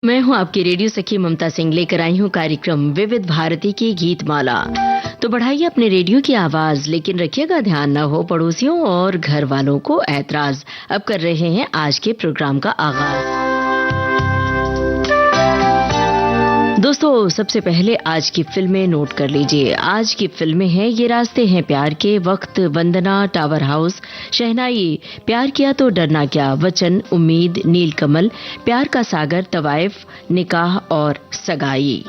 मैं हूं आपकी रेडियो सखी ममता सिंह, लेकर आई हूं कार्यक्रम विविध भारती की गीत माला। तो बढ़ाइए अपने रेडियो की आवाज, लेकिन रखिएगा ध्यान न हो पड़ोसियों और घर वालों को ऐतराज। अब कर रहे हैं आज के प्रोग्राम का आगाज। दोस्तों, सबसे पहले आज की फिल्में नोट कर लीजिए। आज की फिल्में हैं ये रास्ते हैं प्यार के, वक्त, वंदना, टावर हाउस, शहनाई, प्यार किया तो डरना क्या, वचन, उम्मीद, नीलकमल, प्यार का सागर, तवाइफ, निकाह और सगाई।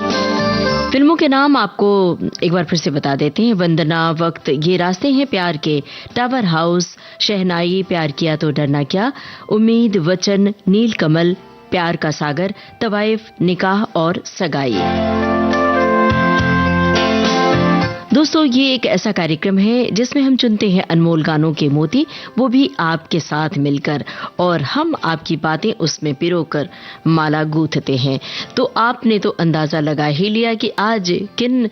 फिल्मों के नाम आपको एक बार फिर से बता देते हैं। वंदना, वक्त, ये रास्ते हैं प्यार के, टावर हाउस, शहनाई, प्यार किया तो डरना क्या, उम्मीद, वचन, नीलकमल, प्यार का सागर, तवाइफ, निकाह और सगाई। दोस्तों, ये एक ऐसा कार्यक्रम है जिसमें हम चुनते हैं अनमोल गानों के मोती, वो भी आपके साथ मिलकर, और हम आपकी बातें उसमें पिरोकर माला गूंथते हैं। तो आपने तो अंदाजा लगा ही लिया कि आज किन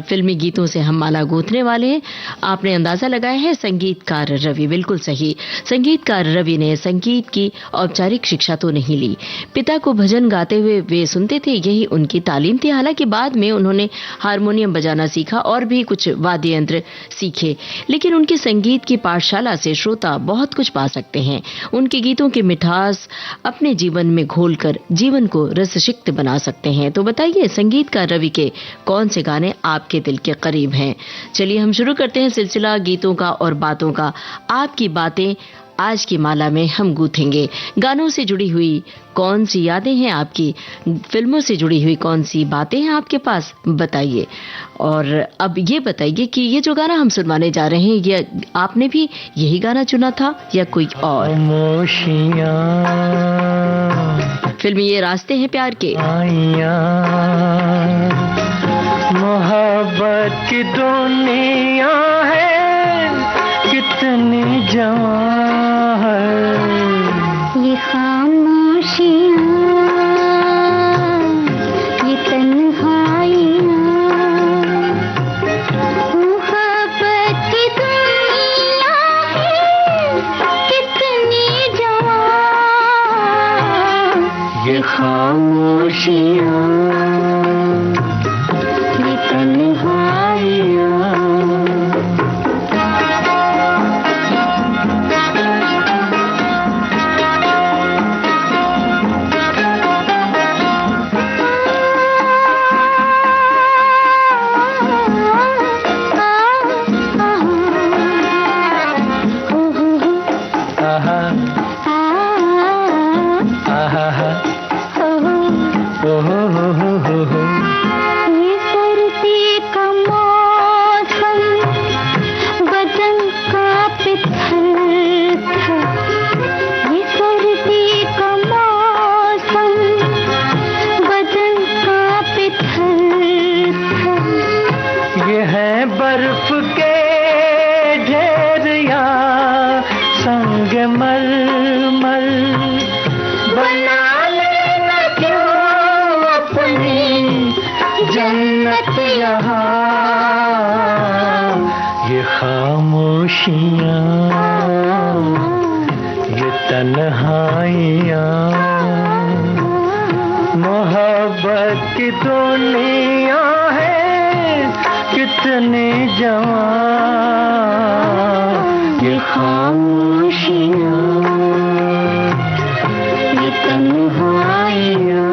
फिल्मी गीतों से हम माला गूंथने वाले हैं। आपने अंदाजा लगाया है, संगीतकार रवि। बिल्कुल सही। संगीतकार रवि ने संगीत की औपचारिक शिक्षा तो नहीं ली। पिता को भजन गाते हुए वे सुनते थे, यही उनकी तालीम थी। हालांकि बाद में उन्होंने हारमोनियम बजाना सीखा और भी कुछ वाद्य यंत्र सीखे, लेकिन उनकी संगीत की पाठशाला से श्रोता बहुत कुछ पा सकते हैं। उनके गीतों की मिठास अपने जीवन में घोलकर जीवन को रससिक्त बना सकते हैं। तो बताइए, संगीतकार रवि के कौन से गाने आपके दिल के करीब हैं? चलिए हम शुरू करते हैं सिलसिला गीतों का और बातों का। आपकी बातें आज की माला में हम गूंथेंगे। गानों से जुड़ी हुई कौन सी यादें हैं आपकी, फिल्मों से जुड़ी हुई कौन सी बातें हैं आपके पास, बताइए। और अब ये बताइए कि ये जो गाना हम सुनवाने जा रहे हैं, ये आपने भी यही गाना चुना था या कोई और? फिल्म ये रास्ते हैं प्यार के। मोहब्बत की दुनिया है, कितनी जवां है ये खामोशियाँ, ये तन्हाइयाँ। मोहब्बत की दुनिया है, कितनी जवां, ये खामोशियाँ, ये तन्हाइयाँ। बर्फ के ढेरिया संग मलमल बना लेना क्यों अपनी जन्नत यहाँ। ये खामोशियाँ, ये तन्हाइयाँ, मोहब्बत की दुनिया है, कितने जवां, ये खामोशियाँ, ये तन्हाइयाँ।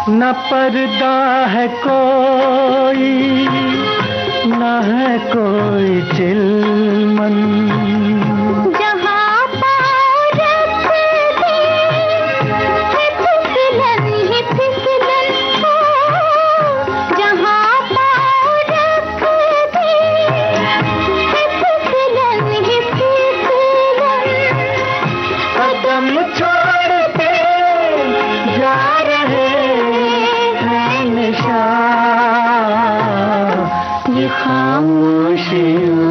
न पर्दा है कोई, न है कोई चिलमन, जहाँ पाँव रख दे, फिसलन ही फिसलन हो। जहाँ पाँव रख दे, फिसलन ही फिसलन। कदम छोड़ते जा रहे हैं निशान, ये खामोशियाँ,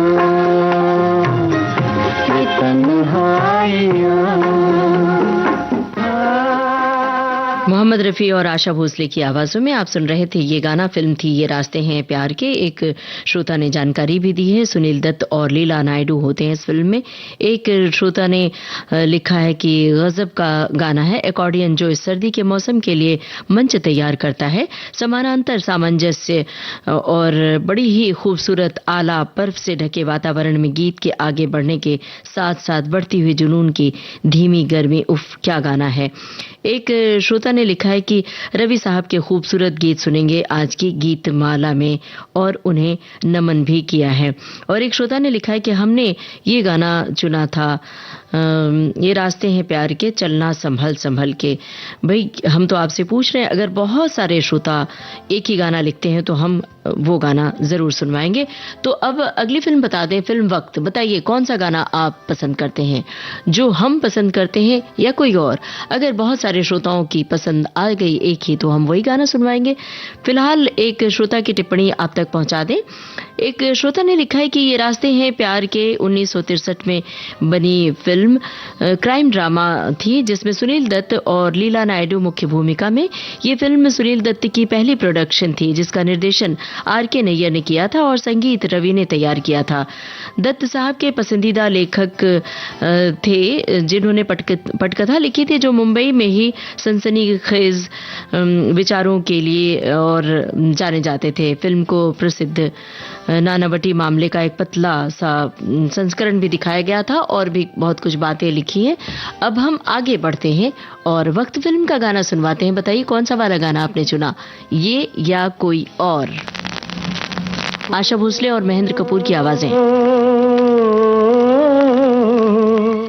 मोहम्मद रफ़ी और आशा भोसले की आवाज़ों में आप सुन रहे थे ये गाना। फिल्म थी ये रास्ते हैं प्यार के। एक श्रोता ने जानकारी भी दी है, सुनील दत्त और लीला नायडू होते हैं इस फिल्म में। एक श्रोता ने लिखा है कि गजब का गाना है, एकॉर्डियन जो इस सर्दी के मौसम के लिए मंच तैयार करता है, समानांतर सामंजस्य और बड़ी ही खूबसूरत आला पर्व से ढके वातावरण में गीत के आगे बढ़ने के साथ साथ बढ़ती हुई जुनून की धीमी गर्मी, उफ क्या गाना है। एक श्रोता ने लिखा है कि रवि साहब के खूबसूरत गीत सुनेंगे आज की गीत माला में और उन्हें नमन भी किया है। और एक श्रोता ने लिखा है कि हमने ये गाना चुना था, ये रास्ते हैं प्यार के, चलना संभल संभल के। भाई हम तो आपसे पूछ रहे हैं, अगर बहुत सारे श्रोता एक ही गाना लिखते हैं तो हम वो गाना जरूर सुनवाएंगे। तो अब अगली फिल्म बता दें, फिल्म वक्त। बताइए कौन सा गाना आप पसंद करते हैं, जो हम पसंद करते हैं या कोई और। अगर बहुत सारे श्रोताओं की पसंद आ गई एक ही तो हम वही गाना सुनवाएंगे। फिलहाल एक श्रोता की टिप्पणी आप तक पहुंचा दें। एक श्रोता ने लिखा है कि ये रास्ते हैं प्यार के 1963 में बनी फिल्म क्राइम ड्रामा थी, जिसमें सुनील दत्त और लीला नायडू मुख्य भूमिका में। ये फिल्म सुनील दत्त की पहली प्रोडक्शन थी, जिसका निर्देशन आर.के. नैयर ने किया था और संगीत रवि ने तैयार किया था। दत्त साहब के पसंदीदा लेखक थे जिन्होंने पटकथा लिखी थी, जो मुंबई में ही सनसनीखेज विचारों के लिए और जाने जाते थे। फिल्म को प्रसिद्ध नानावटी मामले का एक पतला सा संस्करण भी दिखाया गया था और भी बहुत कुछ बातें लिखी हैं। अब हम आगे बढ़ते हैं और वक्त फिल्म का गाना सुनवाते हैं। बताइए कौन सा वाला गाना आपने चुना, ये या कोई और। आशा भोसले और महेंद्र कपूर की आवाजें।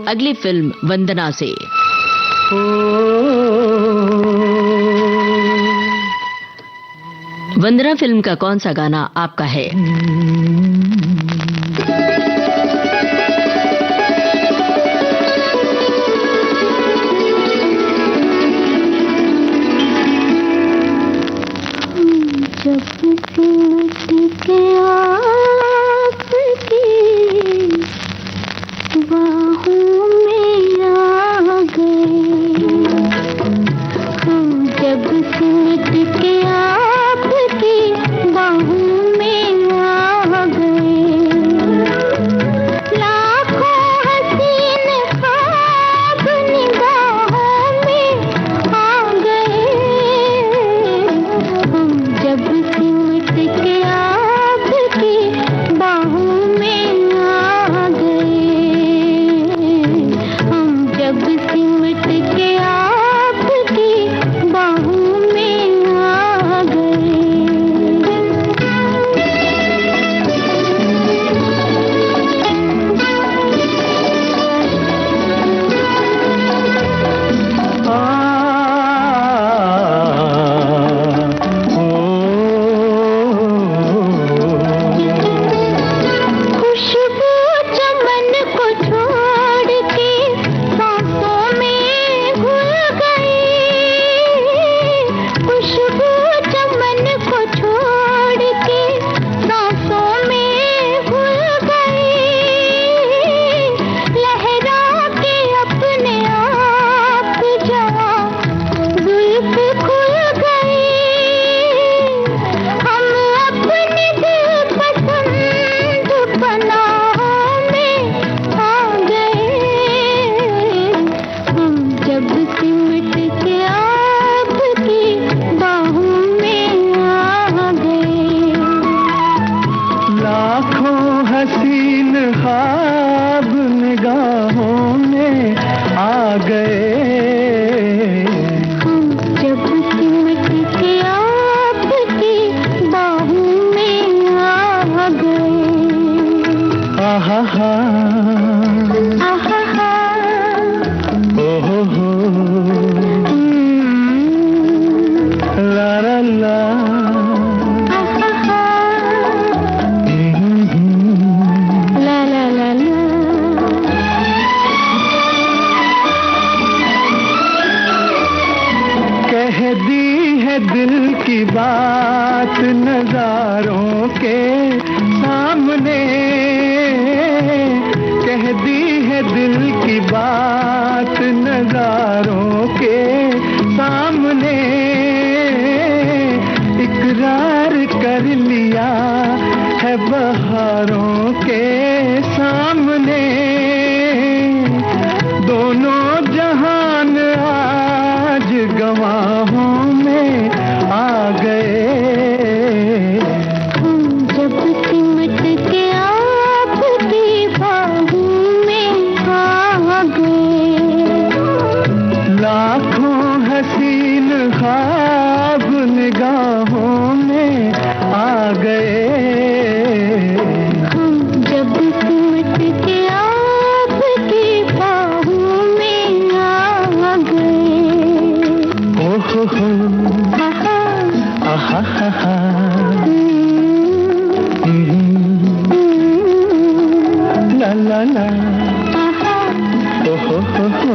अगली फिल्म वंदना से। वंदना फिल्म का कौन सा गाना आपका है? जाना, ओ हो।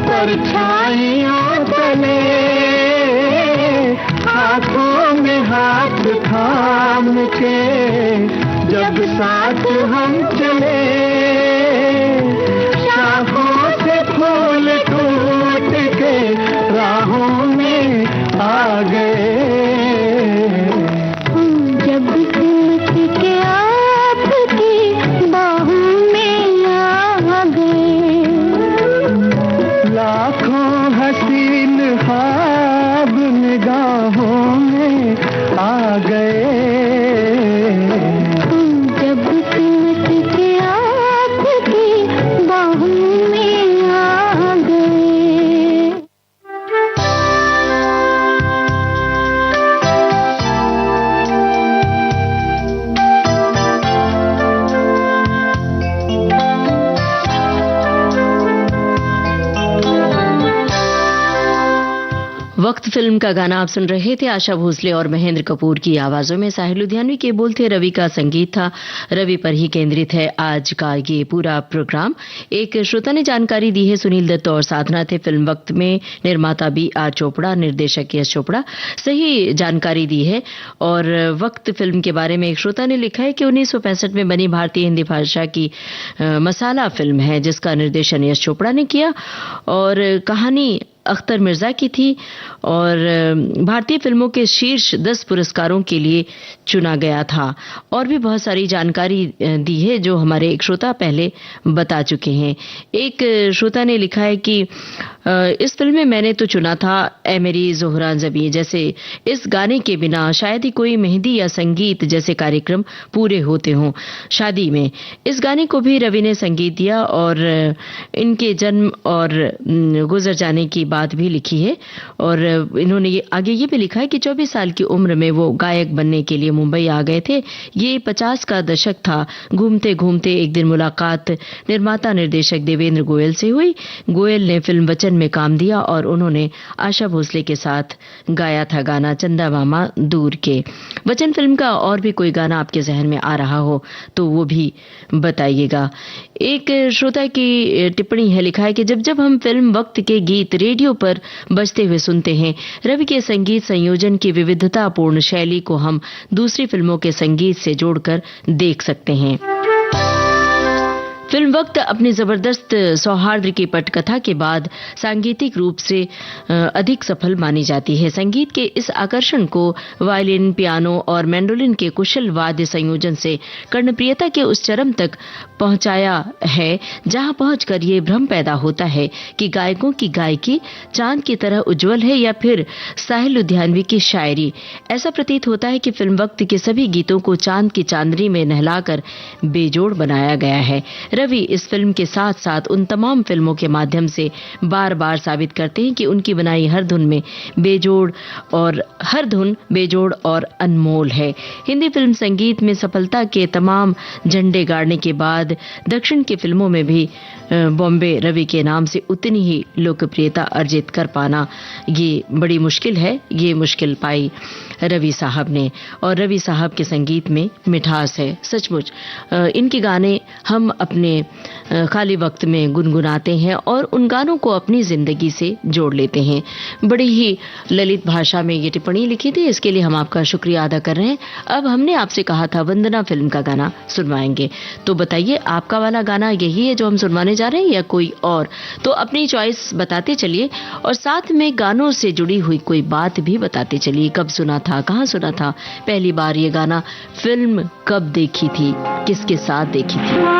परछाइयों तले हाथों में हाथ थाम के जब साथ हम चले, शाखों से फूल टूट के राहों में आ गए। जब सिमट के आपकी बाहों में आ गए, लाखों हसीन ख्वाब निगाहों में आ गए। जब सिमट के आपकी बाहों में आ गए। वक्त फिल्म का गाना आप सुन रहे थे। आशा भोसले और महेंद्र कपूर की आवाजों में साहिल लुधियानवी के बोल थे, रवि का संगीत था। रवि पर ही केंद्रित है आज का ये पूरा प्रोग्राम। एक श्रोता ने जानकारी दी है, सुनील दत्त और साधना थे फिल्म वक्त में, निर्माता B.R. चोपड़ा, निर्देशक यश चोपड़ा। सही जानकारी दी है। और वक्त फिल्म के बारे में एक श्रोता ने लिखा है कि 1965 में बनी भारतीय हिंदी भाषा की मसाला फिल्म है, जिसका निर्देशन यश चोपड़ा ने किया और कहानी अख्तर मिर्जा की थी और भारतीय फिल्मों के शीर्ष 10 पुरस्कारों के लिए चुना गया था। और भी बहुत सारी जानकारी दी है जो हमारे एक श्रोता पहले बता चुके हैं। एक श्रोता ने लिखा है कि इस फिल्म में मैंने तो चुना था ए मेरी ज़ोहरा ज़बी, जैसे इस गाने के बिना शायद ही कोई मेहंदी या संगीत जैसे कार्यक्रम पूरे होते हों शादी में। इस गाने को भी रवि ने संगीत दिया और इनके जन्म और गुजर जाने की बात भी लिखी है। और इन्होंने आगे ये भी लिखा है कि 24 साल की उम्र में वो गायक बनने के लिए मुंबई आ गए थे। ये 50 का दशक था। घूमते घूमते एक दिन मुलाकात निर्माता निर्देशक देवेंद्र गोयल से हुई। गोयल ने फिल्म वचन में काम दिया और उन्होंने आशा भोसले के साथ गाया था गाना चंदा मामा दूर के। वचन फिल्म का और भी कोई गाना आपके जहन में आ रहा हो तो वो भी बताइएगा। एक श्रोता की टिप्पणी है, लिखा है कि जब जब हम फिल्म वक्त के गीत रेडियो पर बजते हुए सुनते हैं, रवि के संगीत संयोजन की विविधतापूर्ण शैली को हम दूसरी फिल्मों के संगीत से जोड़कर देख सकते हैं। फिल्म वक्त अपनी जबरदस्त सौहार्द की पटकथा के बाद सांगीतिक रूप से अधिक सफल मानी जाती है। संगीत के इस आकर्षण को वायलिन, पियानो और मैंडोलिन के कुशल वाद्य संयोजन से कर्णप्रियता के उस चरम तक पहुंचाया है जहां पहुंचकर ये भ्रम पैदा होता है कि गायकों की गायकी चांद की तरह उज्जवल है या फिर साहिल लुधियानवी की शायरी। ऐसा प्रतीत होता है कि फिल्म वक्त के सभी गीतों को चांद की चांदनी में नहलाकर बेजोड़ बनाया गया है। रवि इस फिल्म के साथ साथ उन तमाम फिल्मों के माध्यम से बार बार साबित करते हैं कि उनकी बनाई हर धुन बेजोड़ और अनमोल है। हिंदी फिल्म संगीत में सफलता के तमाम झंडे गाड़ने के बाद दक्षिण की फिल्मों में भी बॉम्बे रवि के नाम से उतनी ही लोकप्रियता अर्जित कर पाना ये बड़ी मुश्किल है। ये मुश्किल पाई रवि साहब ने और रवि साहब के संगीत में मिठास है। सचमुच इनके गाने हम अपने खाली वक्त में गुनगुनाते हैं और उन गानों को अपनी जिंदगी से जोड़ लेते हैं। बड़ी ही ललित भाषा में ये टिप्पणी लिखी थी, इसके लिए हम आपका शुक्रिया अदा कर रहे हैं। अब हमने आपसे कहा था वंदना फिल्म का गाना सुनवाएंगे, तो बताइए आपका वाला गाना यही है जो हम सुनवाने जा रहे हैं या कोई और? तो अपनी चॉइस बताते चलिए और साथ में गानों से जुड़ी हुई कोई बात भी बताते चलिए। कब सुना था, कहां सुना था, पहली बार ये गाना, फिल्म कब देखी थी, किसके साथ देखी थी?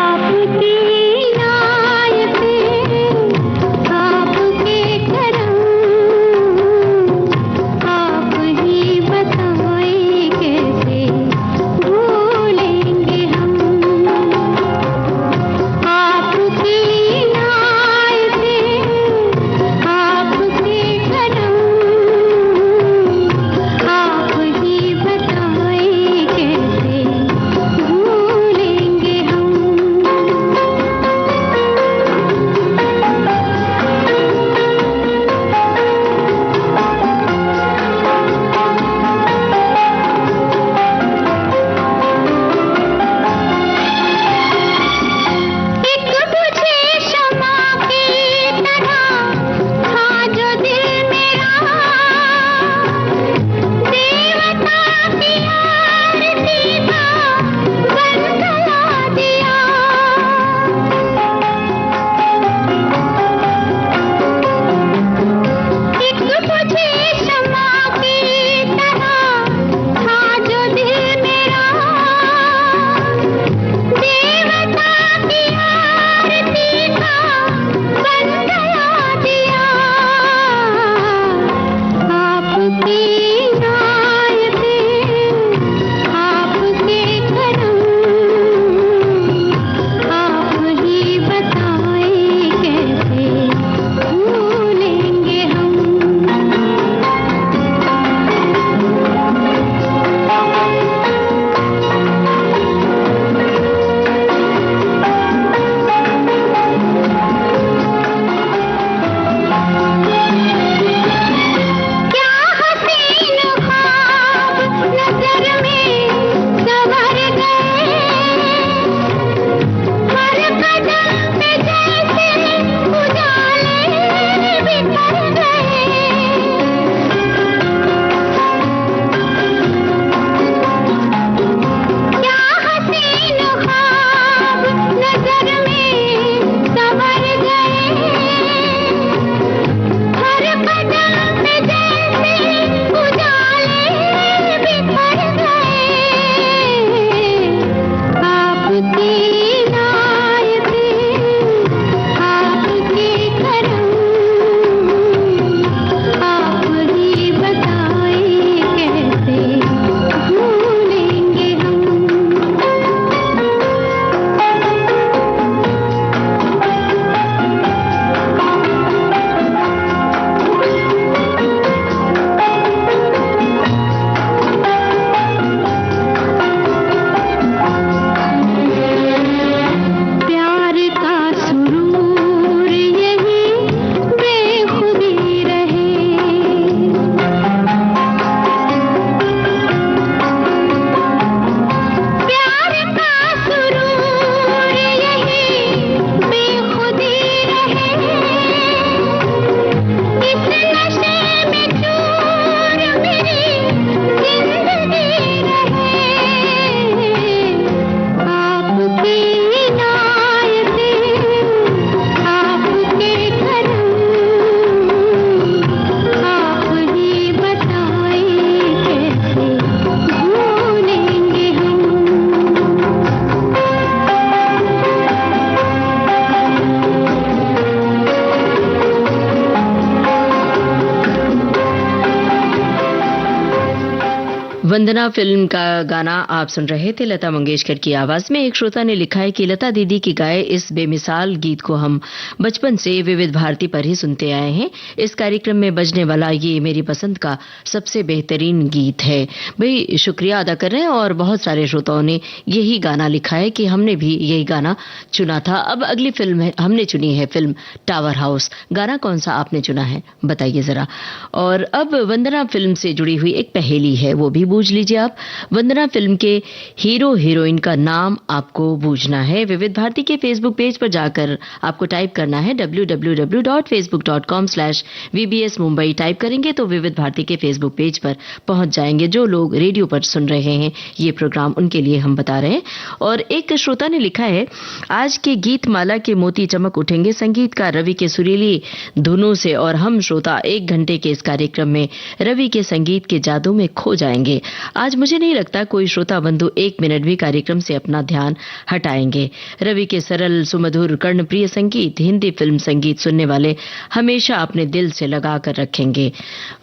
वंदना फिल्म का गाना आप सुन रहे थे लता मंगेशकर की आवाज में। एक श्रोता ने लिखा है कि लता दीदी की गाए इस बेमिसाल गीत को हम बचपन से विविध भारती पर ही सुनते आए हैं। इस कार्यक्रम में बजने वाला ये मेरी पसंद का सबसे बेहतरीन गीत है। भाई शुक्रिया अदा कर रहे हैं और बहुत सारे श्रोताओं ने यही गाना लिखा है कि हमने भी यही गाना चुना था। अब अगली फिल्म है, हमने चुनी है फिल्म टावर हाउस। गाना कौन सा आपने चुना है बताइए जरा। और अब वंदना फिल्म से जुड़ी हुई एक पहेली है, वो भी बूझ लीजिए आप। वंदना फिल्म के हीरो हीरोइन का नाम आपको बूझना है। विविध भारती के फेसबुक पेज पर जाकर आपको टाइप करना है www.facebook.com/VBS मुंबई। टाइप करेंगे तो विविध भारती के फेसबुक पेज पर पहुंच जाएंगे। जो लोग रेडियो पर सुन रहे हैं ये प्रोग्राम, उनके लिए हम बता रहे हैं। और एक श्रोता ने लिखा है, आज के गीत माला के मोती चमक उठेंगे संगीतकार रवि के सुरीली धुनों से, और हम श्रोता 1 घंटे के इस कार्यक्रम में रवि के संगीत के जादू में खो जाएंगे। आज मुझे नहीं लगता कोई श्रोता बंधु 1 मिनट भी कार्यक्रम से अपना ध्यान हटाएंगे। रवि के सरल सुमधुर कर्णप्रिय संगीत, हिंदी फिल्म संगीत सुनने वाले हमेशा अपने दिल से लगा कर रखेंगे।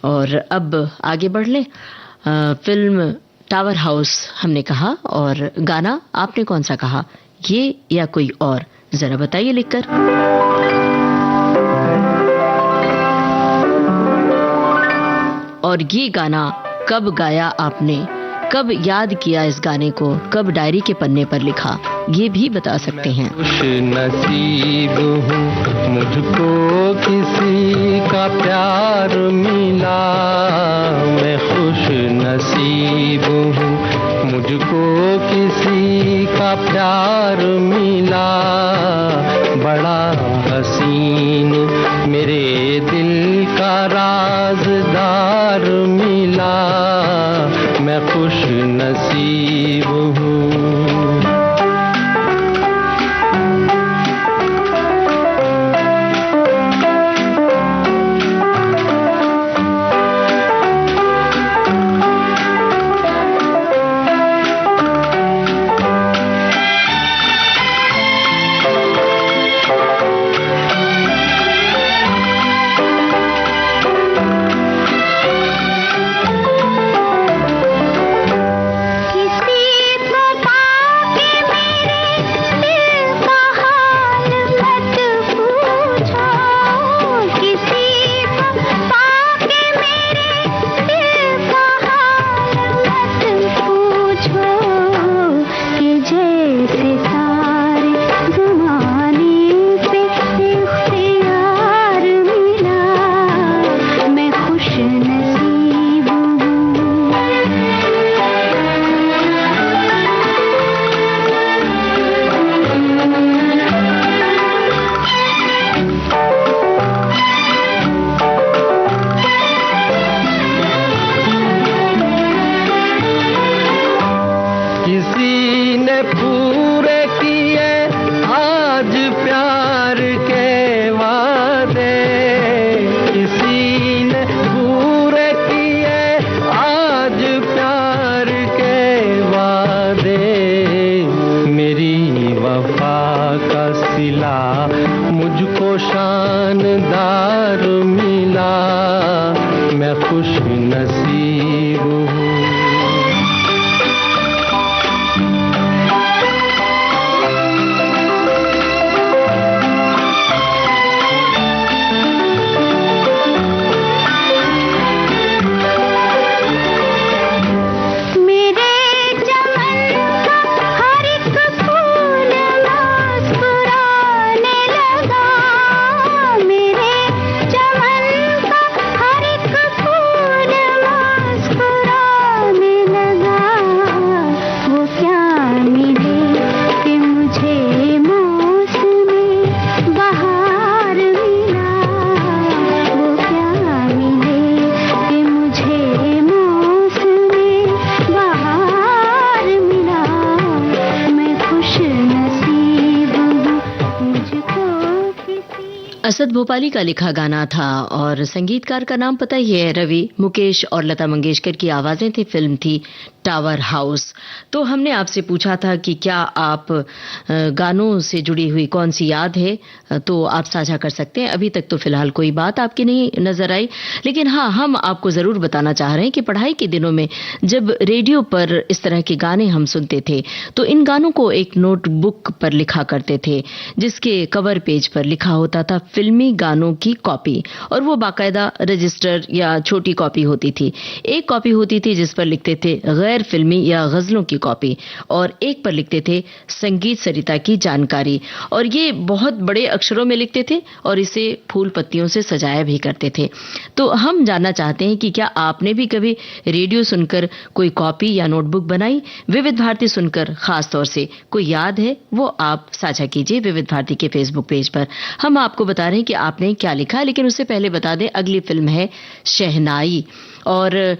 और अब आगे बढ़ लें। फिल्म टावर हाउस हमने कहा, और गाना आपने कौन सा कहा, ये या कोई और, जरा बताइए लिखकर। और ये गाना कब गाया आपने, कब याद किया इस गाने को, कब डायरी के पन्ने पर लिखा, ये भी बता सकते हैं। खुश नसीब हूँ मुझको किसी का प्यार मिला, मैं खुश नसीब हूँ मुझको किसी का प्यार मिला। बड़ा हसीन मेरे दिल का राज़दार मिला, मैं खुश नसीब हूँ। असद भोपाली का लिखा गाना था, और संगीतकार का नाम पता ही है, रवि, मुकेश और लता मंगेशकर की आवाजें थी। फिल्म थी टावर हाउस। तो हमने आपसे पूछा था कि क्या आप गानों से जुड़ी हुई कौन सी याद है, तो आप साझा कर सकते हैं। अभी तक तो फिलहाल कोई बात आपकी नहीं नजर आई, लेकिन हाँ, हम आपको जरूर बताना चाह रहे हैं कि पढ़ाई के दिनों में जब रेडियो पर इस तरह के गाने हम सुनते थे तो इन गानों को एक नोटबुक पर लिखा करते थे, जिसके कवर पेज पर लिखा होता था फिल्मी गानों की कॉपी, और वो बाकायदा रजिस्टर या छोटी कॉपी होती थी। एक कॉपी होती थी जिस पर लिखते थे गैर फिल्मी या गजलों की कॉपी, और एक पर लिखते थे संगीत सरिता की जानकारी, और ये बहुत बड़े अक्षरों में लिखते थे और इसे फूल पत्तियों से सजाया भी करते थे। तो हम जानना चाहते हैं कि क्या आपने भी कभी रेडियो सुनकर कोई कॉपी या नोटबुक बनाई? विविध भारती सुनकर खास तौर से कोई याद है, वो आप साझा कीजिए विविध भारती के फेसबुक पेज पर। हम आपको बता रहे हैं कि आपने क्या लिखा, लेकिन उससे पहले बता दें अगली फिल्म है शहनाई, और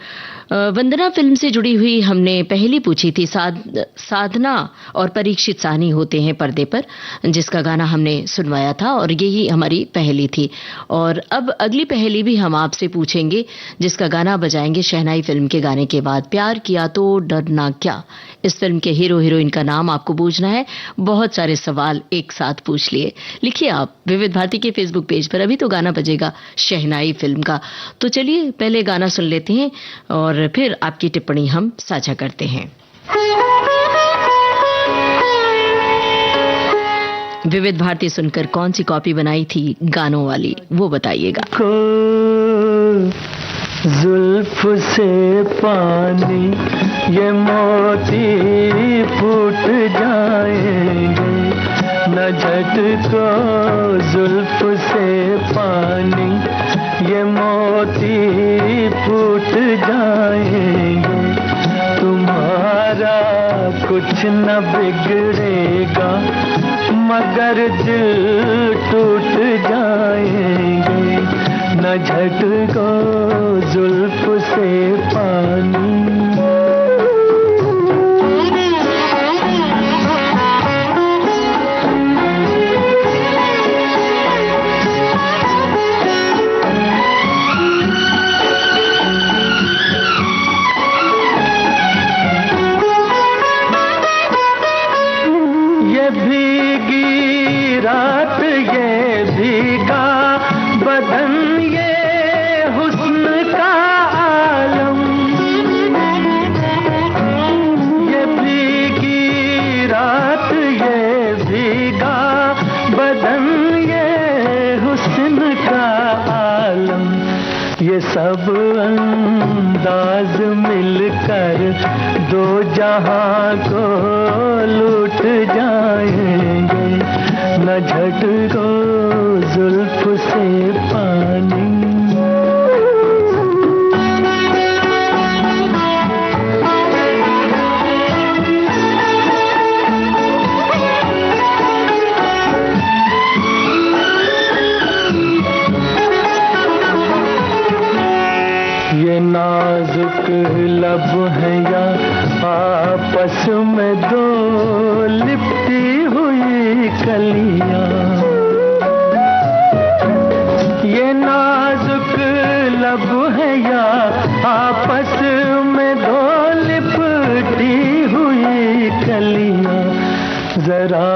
वंदना फिल्म से जुड़ी हुई हमने पहली पूछी थी। साधना और परीक्षित साहनी होते हैं पर्दे पर, जिसका गाना हमने सुनवाया था, और यही हमारी पहली थी। और अब अगली पहली भी हम आपसे पूछेंगे, जिसका गाना बजाएंगे शहनाई फिल्म के गाने के बाद। प्यार किया तो डरना क्या, इस फिल्म के हीरो हीरोइन का नाम आपको पूछना है। बहुत सारे सवाल एक साथ पूछ लिए। लिखिए आप विविध भारती के फेसबुक पेज पर। अभी तो गाना बजेगा शहनाई फिल्म का, तो चलिए पहले गाना सुन लेते हैं और फिर आपकी टिप्पणी हम साझा करते हैं। विविध भारती सुनकर कौन सी कॉपी बनाई थी गानों वाली, वो बताइएगा। जुल्फ से पानी ये मोती फूट जाएंगे, न झटको जुल्फ से पानी ये मोती फूट जाएंगे। तुम्हारा कुछ न बिगड़ेगा मगर दिल टूट जाएंगे, न झटको जुल्फ से पानी। ये भीगी रात, ये भीगा बदन, ये हुस्न का आलम, ये भीगी रात, ये भीगा बदन, ये हुस्न का आलम, ये सब अंदाज मिलकर दो जहां को लूट जाएंगे, न झटको जुल्फ से पानी। ये नाजुक लब है या आपस में दो लिपटी हुई कलियां, ये नाजुक लब है या आपस में दो लिपटी हुई कलियां, जरा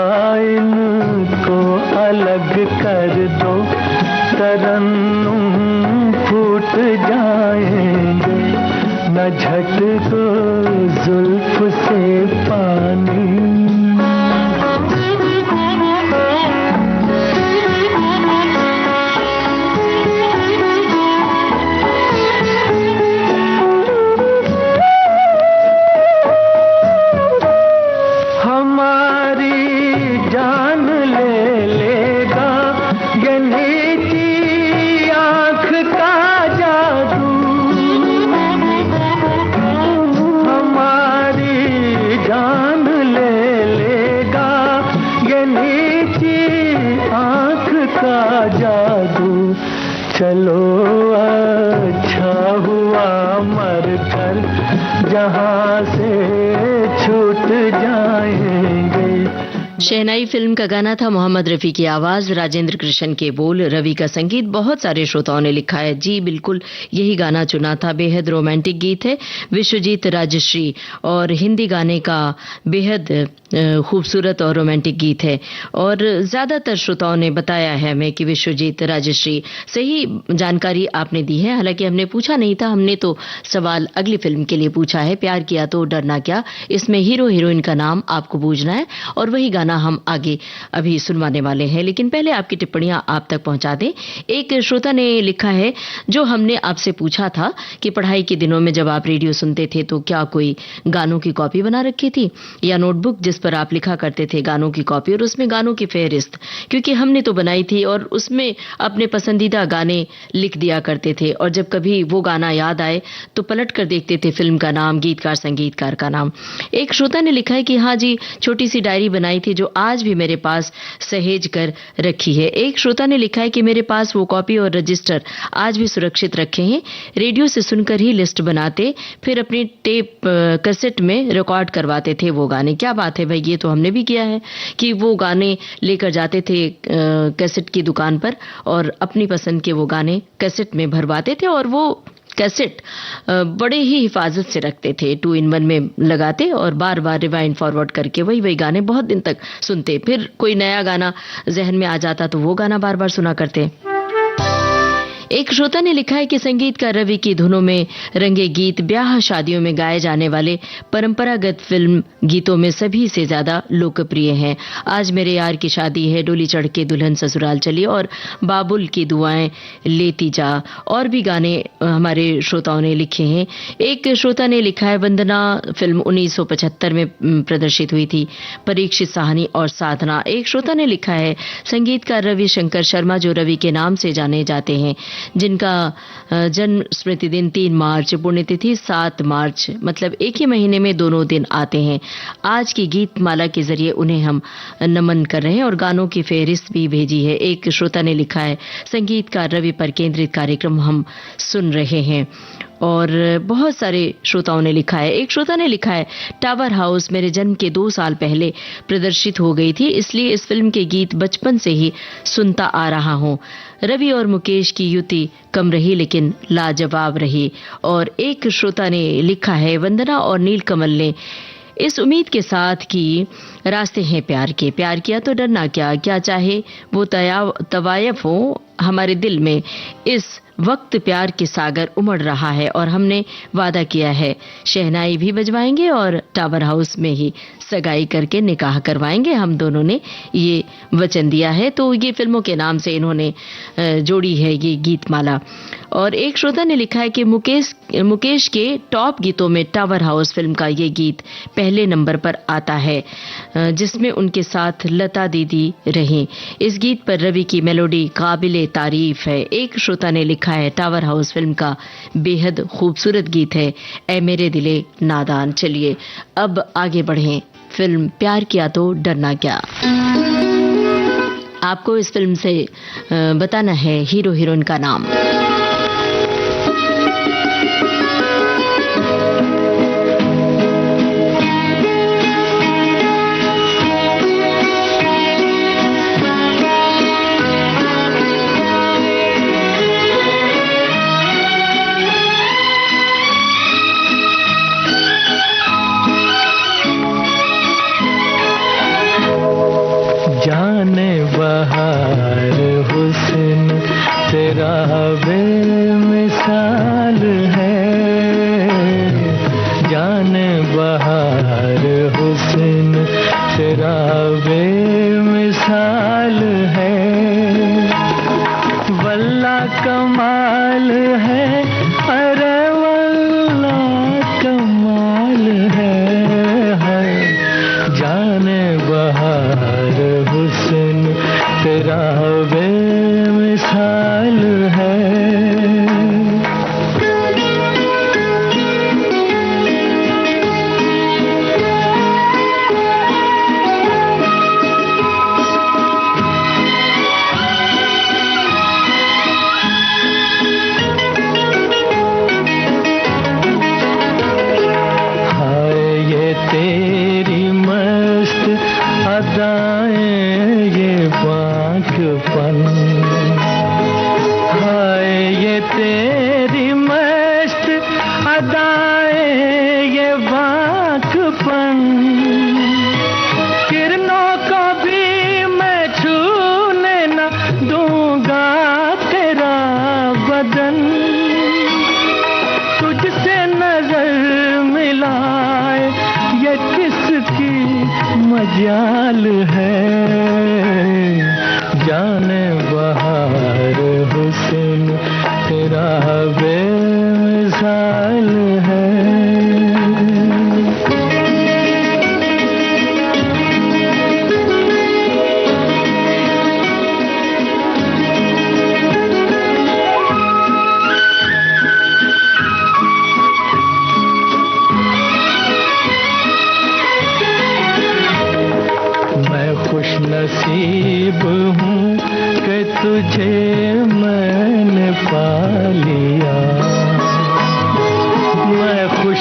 इनको अलग कर दो तरन्नुम फूट जाएंगे, न झटको जुल्फ से पानी। चलो अच्छा हुआ मरकर जहां से छूट जाएंगे, शहनाई फिल्म का गाना था, मोहम्मद रफी की आवाज, राजेंद्र कृष्ण के बोल, रवि का संगीत। बहुत सारे श्रोताओं ने लिखा है जी बिल्कुल यही गाना चुना था, बेहद रोमांटिक गीत है, विश्वजीत राजश्री, और हिंदी गाने का बेहद खूबसूरत और रोमांटिक गीत है। और ज्यादातर श्रोताओं ने बताया है हमें कि विश्वजीत राजश्री, सही जानकारी आपने दी है। हालांकि हमने पूछा नहीं था, हमने तो सवाल अगली फिल्म के लिए पूछा है, प्यार किया तो डरना क्या। इसमें हीरो हीरोइन का नाम आपको बूझना है और वही गाना हम आगे अभी सुनवाने वाले हैं। लेकिन पहले आपकी टिप्पणियां आप तक पहुंचा दें। एक श्रोता ने लिखा है, जो हमने आपसे पूछा था कि पढ़ाई के दिनों में जब आप रेडियो सुनते थे तो क्या कोई गानों की कॉपी बना रखी थी या नोटबुक जिस पर आप लिखा करते थे गानों की कॉपी और उसमें गानों की फेहरिस्त। क्योंकि हमने तो बनाई थी और उसमें अपने पसंदीदा गाने लिख दिया करते थे, और जब कभी वो गाना याद आए तो पलट कर देखते थे फिल्म का नाम, गीतकार, संगीतकार का नाम। एक श्रोता ने लिखा है कि हाँ जी, छोटी सी डायरी बनाई थी जो आज भी मेरे पास सहेज कर रखी है। एक श्रोता ने लिखा है कि मेरे पास वो कॉपी और रजिस्टर आज भी सुरक्षित रखे हैं, रेडियो से सुनकर ही लिस्ट बनाते, फिर अपनी टेप कैसेट में रिकॉर्ड करवाते थे वो गाने। क्या बात है भाई, ये तो हमने भी किया है कि वो गाने लेकर जाते थे कैसेट की दुकान पर और अपनी पसंद के वो गाने कैसेट में भरवाते थे, और वो कैसेट बड़े ही हिफाजत से रखते थे, 2-in-1 में लगाते और बार बार रिवाइंड फॉरवर्ड करके वही गाने बहुत दिन तक सुनते। फिर कोई नया गाना जहन में आ जाता तो वो गाना बार बार सुना करते। एक श्रोता ने लिखा है कि संगीतकार रवि की धुनों में रंगे गीत ब्याह शादियों में गाए जाने वाले परंपरागत फिल्म गीतों में सभी से ज्यादा लोकप्रिय हैं। आज मेरे यार की शादी है, डोली चढ़ के दुल्हन ससुराल चली, और बाबुल की दुआएं लेती जा, और भी गाने हमारे श्रोताओं ने लिखे हैं। एक श्रोता ने लिखा है, वंदना फिल्म 1975 में प्रदर्शित हुई थी, परीक्षित साहनी और साधना। एक श्रोता ने लिखा है, संगीतकार रविशंकर शर्मा जो रवि के नाम से जाने जाते हैं, जिनका जन्म स्मृति दिन 3 मार्च, पुण्यतिथि 7 मार्च, मतलब एक ही महीने में दोनों दिन आते हैं। आज की गीत माला के जरिए उन्हें हम नमन कर रहे हैं और गानों की फेहरिस्त भी भेजी है। एक श्रोता ने लिखा है, संगीतकार रवि पर केंद्रित कार्यक्रम हम सुन रहे हैं। और बहुत सारे श्रोताओं ने लिखा है। एक श्रोता ने लिखा है, टावर हाउस मेरे जन्म के 2 साल पहले प्रदर्शित हो गई थी, इसलिए इस फिल्म के गीत बचपन से ही सुनता आ रहा हूं। रवि और मुकेश की युति कम रही लेकिन लाजवाब रही। और एक श्रोता ने लिखा है, वंदना और नीलकमल ने इस उम्मीद के साथ कि रास्ते हैं प्यार के, प्यार किया तो डरना क्या, क्या चाहे वो तवायफ हो हमारे दिल में, इस वक्त प्यार के सागर उमड़ रहा है, और हमने वादा किया है शहनाई भी बजवाएंगे और टावर हाउस में ही सगाई करके निकाह करवाएंगे। हम दोनों ने ये वचन दिया है। तो ये फिल्मों के नाम से इन्होंने जोड़ी है ये गीतमाला। और एक श्रोता ने लिखा है कि मुकेश के टॉप गीतों में टावर हाउस फिल्म का ये गीत पहले नंबर पर आता है, जिसमें उनके साथ लता दीदी रहीं। इस गीत पर रवि की मेलोडी काबिले तारीफ है। एक श्रोता ने लिखा है, टावर हाउस फिल्म का बेहद खूबसूरत गीत है, ऐ मेरे दिले नादान। चलिए अब आगे बढ़ें, फिल्म प्यार किया तो डरना क्या। आपको इस फिल्म से बताना है हीरो हीरोइन का नाम। जाने बहार हुस्न तेरा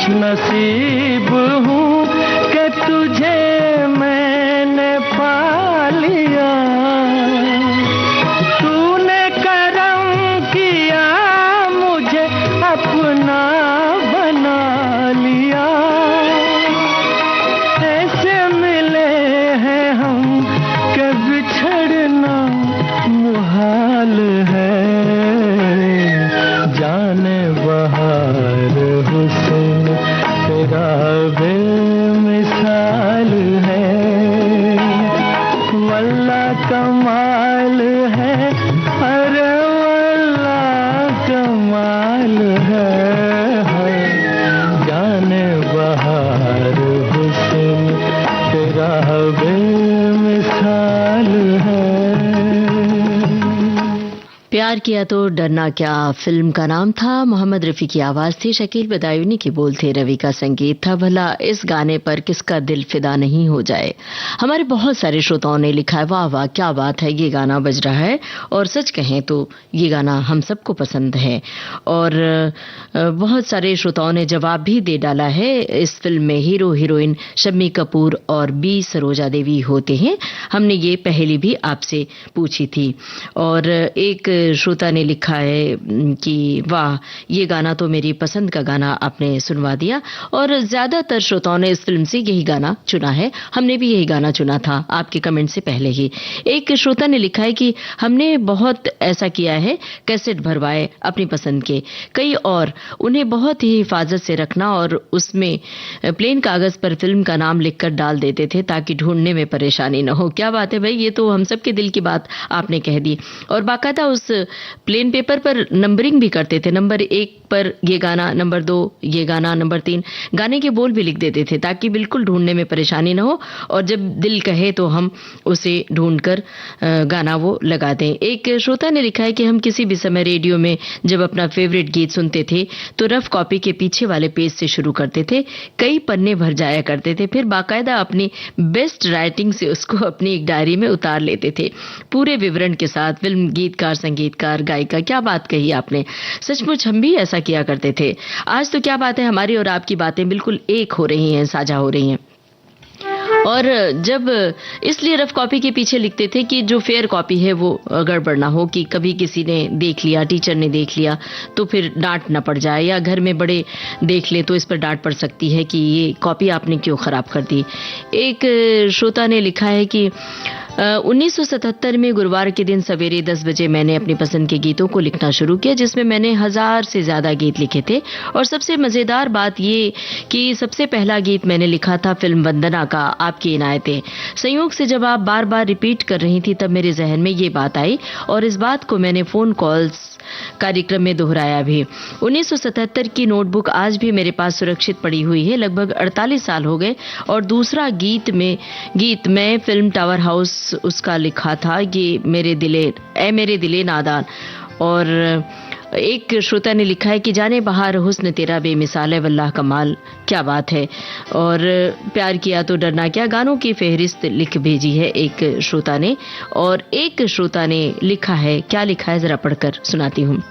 खुशनसीब हूँ कि तुझे मैंने पा लिया। तूने करम किया मुझे अपना बना लिया। ऐसे मिले हैं हम कि बिछड़ना मुहाल है। जाने बहार हुस्न तेरा बेमिसाल है। वल्लाह कमाल है, अरे वल्लाह कमाल है। जाने बहार हुस्न तेरा बेमिसाल है। प्यार किया तो डरना क्या फिल्म का नाम था। मोहम्मद रफी की आवाज थी, शकील बदायूनी की बोल थे, रवि का संगीत था। भला इस गाने पर किसका दिल फिदा नहीं हो जाए। हमारे बहुत सारे श्रोताओं ने लिखा है, वाह वाह क्या बात है, ये गाना बज रहा है। और सच कहें तो ये गाना हम सबको पसंद है। और बहुत सारे श्रोताओं ने जवाब भी दे डाला है। इस फिल्म में हीरो हीरोइन शम्मी कपूर और बी सरोजा देवी होते हैं। हमने ये पहले भी आपसे पूछी थी। और एक श्रोता ने लिखा है कि वाह ये गाना तो मेरी पसंद का गाना आपने सुनवा दिया। और ज्यादातर श्रोताओं ने इस फिल्म से यही गाना चुना है। हमने भी यही गाना चुना था आपके कमेंट से पहले ही। एक श्रोता ने लिखा है कि हमने बहुत ऐसा किया है, कैसेट भरवाए अपनी पसंद के कई, और उन्हें बहुत ही हिफाजत से रखना और उसमें प्लेन कागज पर फिल्म का नाम लिखकर डाल देते थे ताकि ढूंढने में परेशानी न हो। क्या बात है भाई, ये तो हम सबके दिल की बात आपने कह दी। और बाकायदा उस प्लेन पेपर पर नंबरिंग भी करते थे, नंबर 1 पर ये गाना, नंबर 2 ये गाना, नंबर 3 गाने के बोल भी लिख देते थे ताकि बिल्कुल ढूंढने में परेशानी न हो और जब दिल कहे तो हम उसे ढूंढकर गाना वो लगा दें। एक श्रोता ने लिखा है कि हम किसी भी समय रेडियो में जब अपना फेवरेट गीत सुनते थे तो रफ कॉपी के पीछे वाले पेज से शुरू करते थे, कई पन्ने भर जाया करते थे, फिर बाकायदा अपनी बेस्ट राइटिंग से उसको अपनी एक डायरी में उतार लेते थे पूरे विवरण के साथ। फिल्म, गीतकार, संगीतकार, गायिका, क्या बात कही आपने, सचमुच हम भी ऐसा किया करते थे। आज तो क्या बात है, हमारी और आपकी बातें बिल्कुल एक हो रही हैं, साझा हो रही हैं। और जब इसलिए रफ कॉपी के पीछे लिखते थे कि जो फेयर कॉपी है वो गड़बड़ ना हो, कि कभी किसी ने देख लिया, टीचर ने देख लिया तो फिर डांट ना पड़ जाए, या घर में बड़े देख ले तो इस पर डांट पड़ सकती है कि ये कॉपी आपने क्यों खराब कर दी। एक श्रोता ने लिखा है कि 1977 में गुरुवार के दिन सवेरे 10 बजे मैंने अपनी पसंद के गीतों को लिखना शुरू किया, जिसमें मैंने 1000 से ज्यादा गीत लिखे थे। और सबसे मजेदार बात ये कि सबसे पहला गीत मैंने लिखा था फिल्म वंदना का, आपकी इनायतें। संयोग से जब आप बार बार रिपीट कर रही थी तब मेरे जहन में ये बात आई और इस बात को मैंने फोन कॉल्स कार्यक्रम में दोहराया भी। 1977 की नोटबुक आज भी मेरे पास सुरक्षित पड़ी हुई है, लगभग 48 साल हो गए। और दूसरा गीत मैं फिल्म टावर हाउस उसका लिखा था, ये मेरे दिले नादान। और एक श्रोता ने लिखा है कि जाने बहार हुस्न तेरा बेमिसाल है, वल्लाह कमाल, क्या बात है। और प्यार किया तो डरना क्या गानों की फहरिस्त लिख भेजी है एक श्रोता ने। और एक श्रोता ने लिखा है, क्या लिखा है जरा पढ़कर सुनाती हूँ।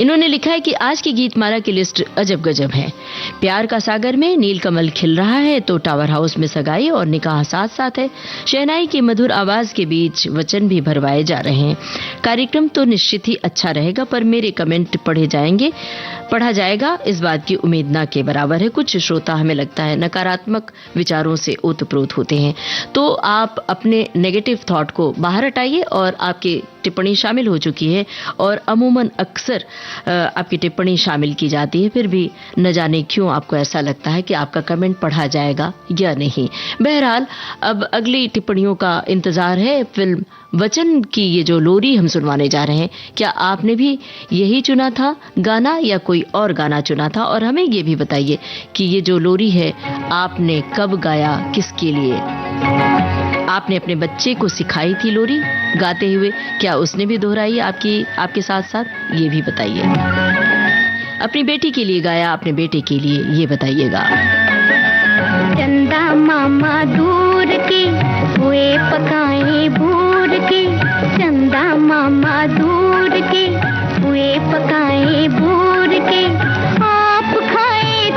इन्होंने लिखा है कि आज की गीतमाला की लिस्ट अजब गजब है। प्यार का सागर में नीलकमल खिल रहा है तो टावर हाउस में सगाई और निकाह साथ साथ है। शहनाई की मधुर आवाज के बीच वचन भी भरवाए जा रहे हैं। कार्यक्रम तो निश्चित ही अच्छा रहेगा, पर मेरे कमेंट पढ़ा जाएगा इस बात की उम्मीद ना के बराबर है। कुछ श्रोता हमें लगता है नकारात्मक विचारों से ओतप्रोत होते हैं, तो आप अपने नेगेटिव थॉट को बाहर हटाइए। और आपकी टिप्पणी शामिल हो चुकी है और अमूमन अक्सर आपकी टिप्पणी शामिल की जाती है, फिर भी न जाने क्यों आपको ऐसा लगता है कि आपका कमेंट पढ़ा जाएगा या नहीं। बहरहाल अब अगली टिप्पणियों का इंतजार है। फिल्म वचन की ये जो लोरी हम सुनवाने जा रहे हैं, क्या आपने भी यही चुना था गाना या कोई और गाना चुना था? और हमें ये भी बताइए कि ये जो लोरी है आपने कब गाया, किसके लिए? आपने अपने बच्चे को सिखाई थी लोरी गाते हुए, क्या उसने भी दोहराई आपके साथ साथ? ये भी बताइए। अपनी बेटी के लिए गाया, अपने बेटे के लिए, ये बताइएगा। चंदा मामा दूर के हुए पकाए भूर के, चंदा मामा दूर के हुए पकाए भूर के, आप खाए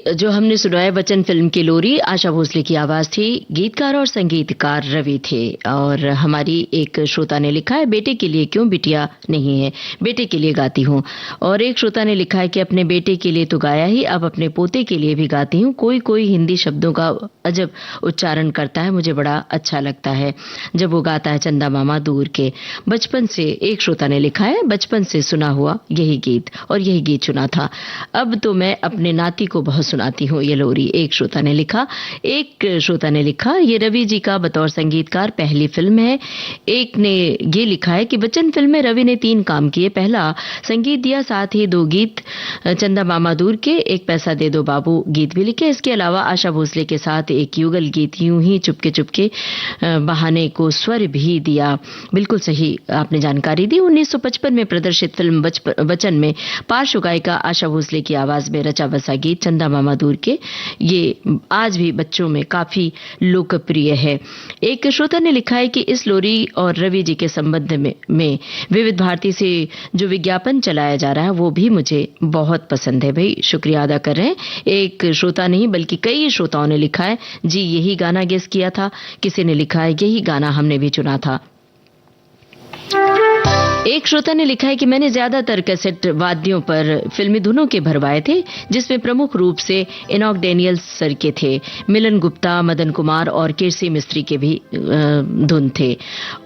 जो हमने सुनाया बच्चन फिल्म की लोरी, आशा भोसले की आवाज थी, गीतकार और संगीतकार रवि थे। और हमारी एक श्रोता ने लिखा है, बेटे के लिए क्यों बिटिया नहीं है, बेटे के लिए गाती हूँ। और एक श्रोता ने लिखा है कि अपने बेटे के लिए तो गाया ही, अब अपने पोते के लिए भी गाती हूँ। कोई कोई हिंदी शब्दों का अजब उच्चारण करता है, मुझे बड़ा अच्छा लगता है जब वो गाता है चंदा मामा दूर के। बचपन से, एक श्रोता ने लिखा है, बचपन से सुना हुआ यही गीत और यही गीत सुना था, अब तो मैं अपने नाती को बहुत सुनाती हूँ ये लोरी, एक श्रोता ने लिखा। एक श्रोता ने लिखा, ये रवि जी का बतौर संगीतकार पहली फिल्म है। एक ने ये लिखा है कि बच्चन फिल्म में रवि ने 3 काम किए, पहला संगीत दिया, साथ ही 2 गीत चंदा मामा दूर के, एक पैसा दे दो बाबू गीत भी लिखे। इसके अलावा आशा भोसले के साथ एक युगल गीत, यूं ही चुपके चुपके बहाने को स्वर भी दिया। बिल्कुल सही आपने जानकारी दी। 1955 में प्रदर्शित फिल्म बच्चन में पार्श्व गायिका आशा भोसले की आवाज में रचा बसा गीत चंदा मामा दूर के, ये आज भी बच्चों में काफी लोकप्रिय है। एक श्रोता ने लिखा है कि इस लोरी और रवि जी के संबंध में विविध भारती से जो विज्ञापन चलाया जा रहा है वो भी मुझे बहुत पसंद है। भाई शुक्रिया अदा कर रहे हैं। एक श्रोता नहीं बल्कि कई श्रोताओं ने लिखा है, जी यही गाना गेस किया था, किसी ने लिखा है यही गाना हमने भी चुना था। एक श्रोता ने लिखा है कि मैंने ज्यादातर कैसेट वाद्यों पर फिल्मी धुनों के भरवाए थे, जिसमें प्रमुख रूप से इनॉक डैनियल्स सर के थे, मिलन गुप्ता, मदन कुमार और कीर्ति मिस्त्री के भी धुन थे।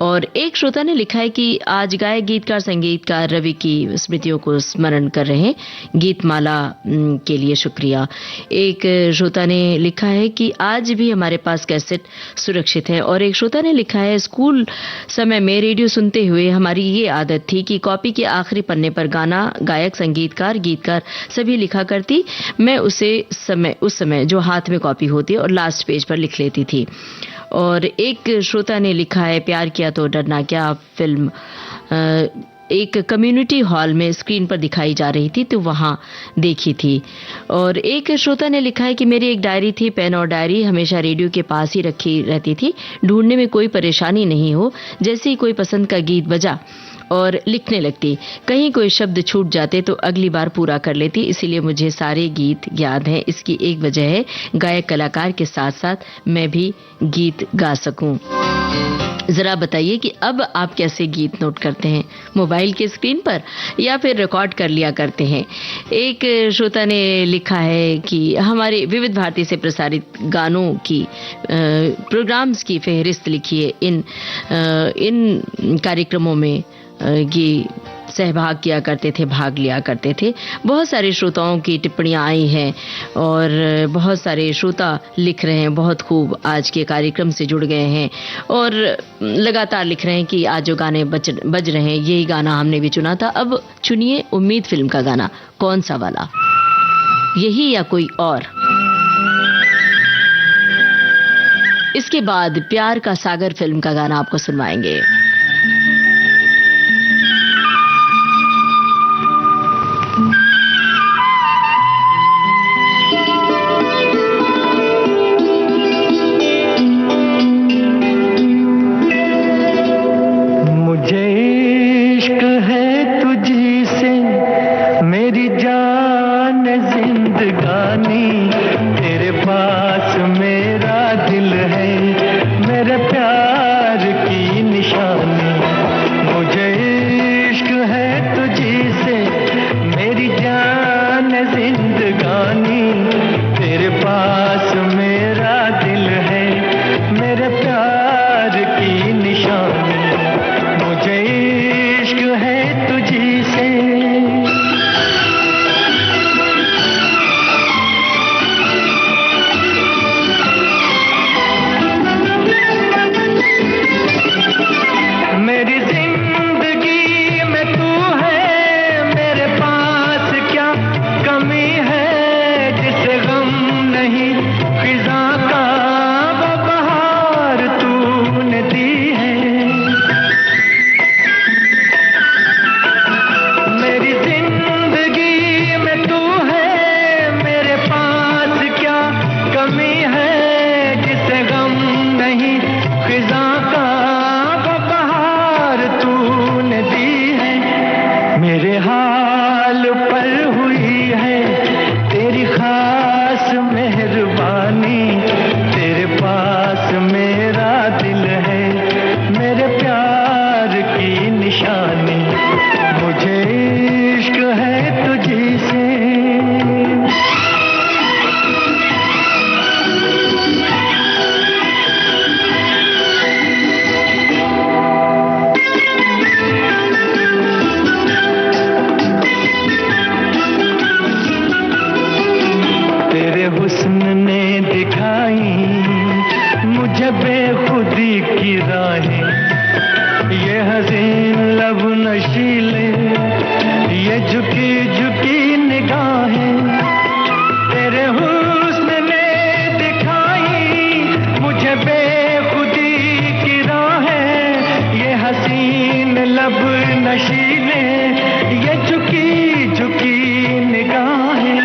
और एक श्रोता ने लिखा है कि आज गायक गीतकार संगीतकार रवि की स्मृतियों को स्मरण कर रहे हैं, गीतमाला के लिए शुक्रिया। एक श्रोता ने लिखा है कि आज भी हमारे पास कैसेट सुरक्षित है। और एक श्रोता ने लिखा है, स्कूल समय में रेडियो सुनते हुए हमारी ये आदत थी कि कॉपी के आखिरी पन्ने पर गाना, गायक, संगीतकार, गीतकार सभी लिखा करती। मैं उस समय जो हाथ में कॉपी होती और लास्ट पेज पर लिख लेती थी। और एक श्रोता ने लिखा है, प्यार किया तो डरना क्या फिल्म एक कम्युनिटी हॉल में स्क्रीन पर दिखाई जा रही थी तो वहां देखी थी। और एक श्रोता ने लिखा है कि मेरी एक डायरी थी, पेन और डायरी हमेशा रेडियो के पास ही रखी रहती थी, ढूंढने में कोई परेशानी नहीं हो, जैसे ही कोई पसंद का गीत बजा और लिखने लगती, कहीं कोई शब्द छूट जाते तो अगली बार पूरा कर लेती, इसीलिए मुझे सारे गीत याद हैं। इसकी एक वजह है गायक कलाकार के साथ साथ मैं भी गीत गा सकूं। जरा बताइए कि अब आप कैसे गीत नोट करते हैं, मोबाइल के स्क्रीन पर या फिर रिकॉर्ड कर लिया करते हैं। एक श्रोता ने लिखा है कि हमारे विविध भारती से प्रसारित गानों की प्रोग्राम्स की फहरिस्त लिखिए, इन कार्यक्रमों में ये सहभाग किया करते थे, भाग लिया करते थे। बहुत सारे श्रोताओं की टिप्पणियां आई हैं और बहुत सारे श्रोता लिख रहे हैं, बहुत खूब आज के कार्यक्रम से जुड़ गए हैं और लगातार लिख रहे हैं कि आज जो गाने बज रहे हैं यही गाना हमने भी चुना था। अब चुनिए उम्मीद फिल्म का गाना, कौन सा वाला, यही या कोई और। इसके बाद प्यार का सागर फिल्म का गाना आपको सुनवाएंगे। मुझे इश्क है नशीले ये झुकी झुकी निगाहें,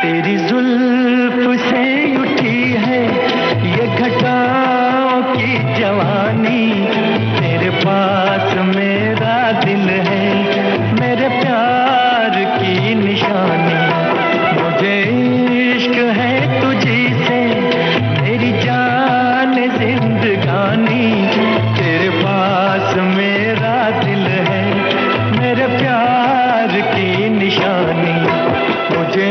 तेरी जुल्फ से उठी है ये घटाओं की जवानी, तेरे पास मेरा दिल है, मेरे प्यार की निशानी, मुझे इश्क है तुझी से, मेरी जान जिंदगानी, तेरे पास मेरा दिल है, मेरे प्यार की निशानी, मुझे